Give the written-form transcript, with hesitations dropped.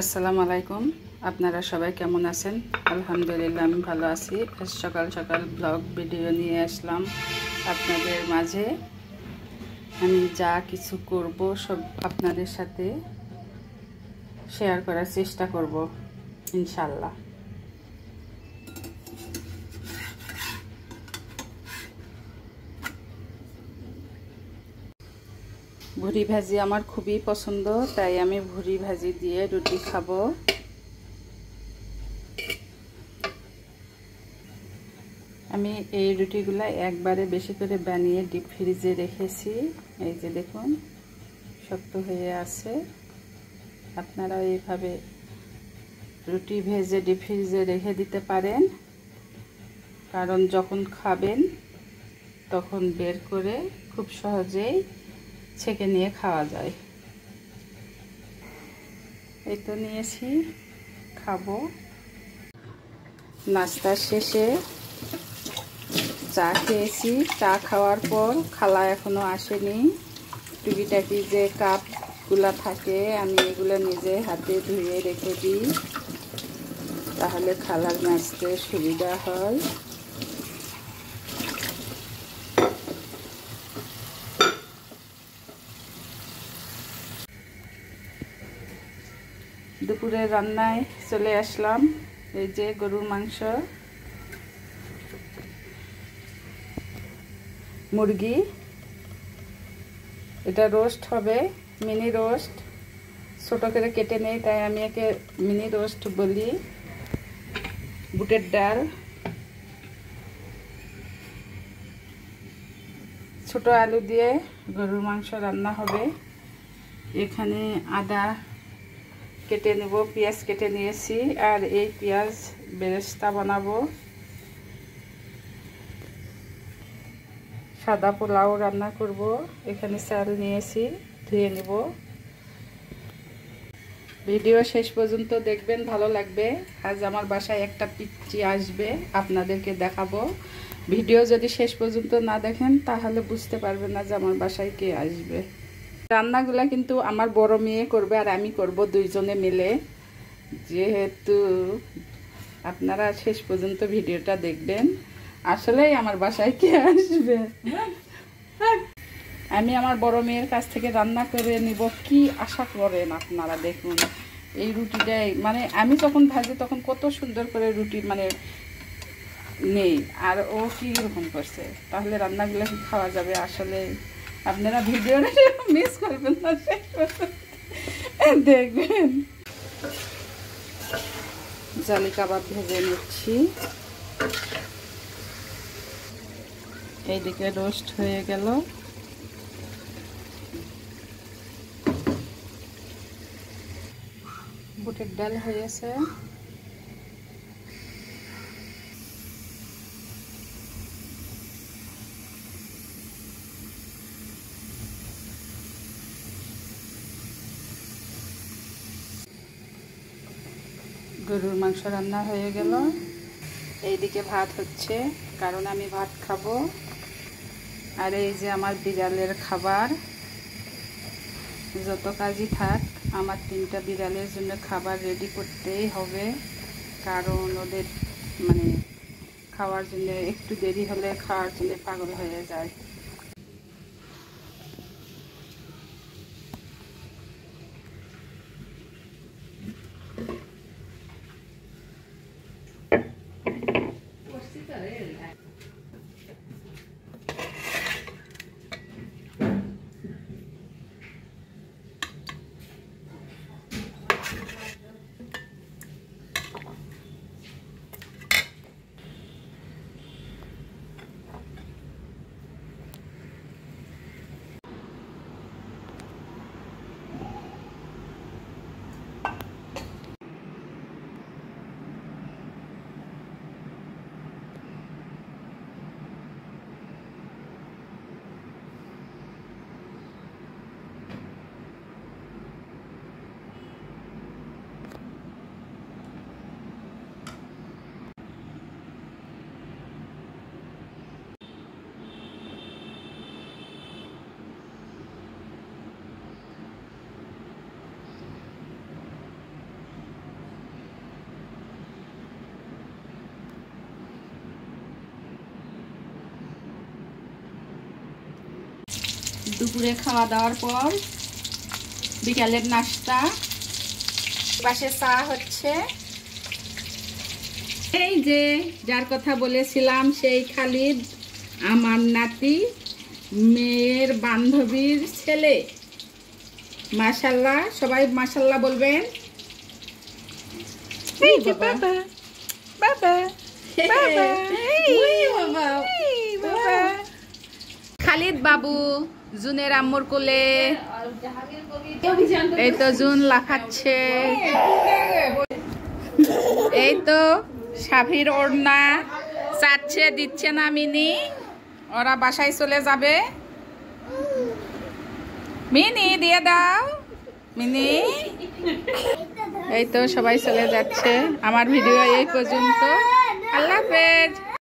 আসসালামু আলাইকুম। আপনারা সবাই কেমন আছেন? আলহামদুলিল্লাহ আমি ভালো আছি। আজ সকাল সকাল ব্লগ ভিডিও নিয়ে আসলাম আপনাদের মাঝে। আমি যা কিছু করব সব আপনাদের সাথে শেয়ার করার চেষ্টা করব ইনশাআল্লাহ। ভুড়ি ভাজি আমার খুবই পছন্দ, তাই আমি ভুড়ি ভাজি দিয়ে রুটি খাবো। আমি এই রুটিগুলা একবারে বেশি করে বানিয়ে ডিপ ফ্রিজে রেখেছি। এই যে দেখুন শক্ত হয়ে আছে। আপনারা এইভাবে রুটি ভেজে ডিপ ফ্রিজে রেখে দিতে পারেন, কারণ যখন খাবেন তখন বের করে খুব সহজেই ছেঁকে নিয়ে খাওয়া যায়। এই তো নিয়েছি, খাবো। নাস্তার শেষে চা খেয়েছি। চা খাওয়ার পর খালা এখনো আসেনি। টুকিটাকি যে কাপগুলা থাকে আমি এগুলো নিজে হাতে ধুয়ে রেখে দিই, তাহলে খালার নাচতে সুবিধা হয়। দুপুরে রান্নায় চলে আসলাম। এই যে গরুর মাংস, মুরগি, এটা রোস্ট হবে, মিনি রোস্ট। ছোট করে কেটে নেই, তাই আমি একে মিনি রোস্ট বলি। বুটের ডাল, ছোট আলু দিয়ে গরুর মাংস রান্না হবে। এখানে আদা কেটে নেব, পেঁয়াজ কেটে নিয়েছি, আর এই পেঁয়াজ বেরেস্তা বানাবো। সাদা পোলাও রান্না করব। এখানে চাল নিয়েছি, ধুয়ে নেব। ভিডিও শেষ পর্যন্ত দেখবেন, ভালো লাগবে। আজ আমার বাসায় একটা পিচ্চি আসবে, আপনাদেরকে দেখাবো। ভিডিও যদি শেষ পর্যন্ত না দেখেন তাহলে বুঝতে পারবেন না যে আমার বাসায় কে আসবে। রান্নাগুলা কিন্তু আমার বড় মেয়ে করবে আর আমি করব দুইজনে মিলে। যেহেতু আপনারা শেষ পর্যন্ত ভিডিওটা দেখবেন, আসলেই আমার বাসায় কে আসবে। আমি আমার বড় মেয়ের কাছ থেকে রান্না করে নিব। কি আশা করেন আপনারা? দেখুন এই রুটিটাই, মানে আমি যখন ভাজি তখন কত সুন্দর করে রুটি মানে নেই, আর ও কি রকম করছে। তাহলে রান্নাগুলো কি খাওয়া যাবে? আসলে আপনারা ভিডিওটা মিস করবেন না, দেখবেন। জালি কাবাব ভেজে নিচ্ছি। এইদিকে রোস্ট হয়ে গেল। বুটের ডাল হয়েছে। গরুর মাংস রান্না হয়ে গেল। এইদিকে ভাত হচ্ছে, কারণ আমি ভাত খাবো। আর এই যে আমার বিড়ালের খাবার। যত কাজই থাক, আমার 3টা বিড়ালের জন্য খাবার রেডি করতেই হবে, কারণ ওদের মানে খাওয়ার জন্য একটু দেরি হলে খাওয়ার জন্য পাগল হয়ে যায়। দুপুরে খাওয়া দাওয়ার পর বিকালের নাস্তা। পাশে চা হচ্ছে। এই যে যার কথা বলেছিলাম সেই খালিদ, আমার নাতি, মেয়ের বান্ধবীর ছেলে। মাশাআল্লাহ, সবাই মাশাআল্লাহ বলবেন। এই যে বাবা বাবা বাবা বাবা খালিদ বাবু জুনের আম্মুর কোলে। এই তো জুন লাফাচ্ছে। এই তো সাফির ওড়না চাচ্ছে, দিচ্ছে না মিনি। ওরা বাসায় চলে যাবে। মিনি দিয়ে দাও মিনি। এই তো সবাই চলে যাচ্ছে। আমার ভিডিও এই পর্যন্ত। আল্লাহ হাফেজ।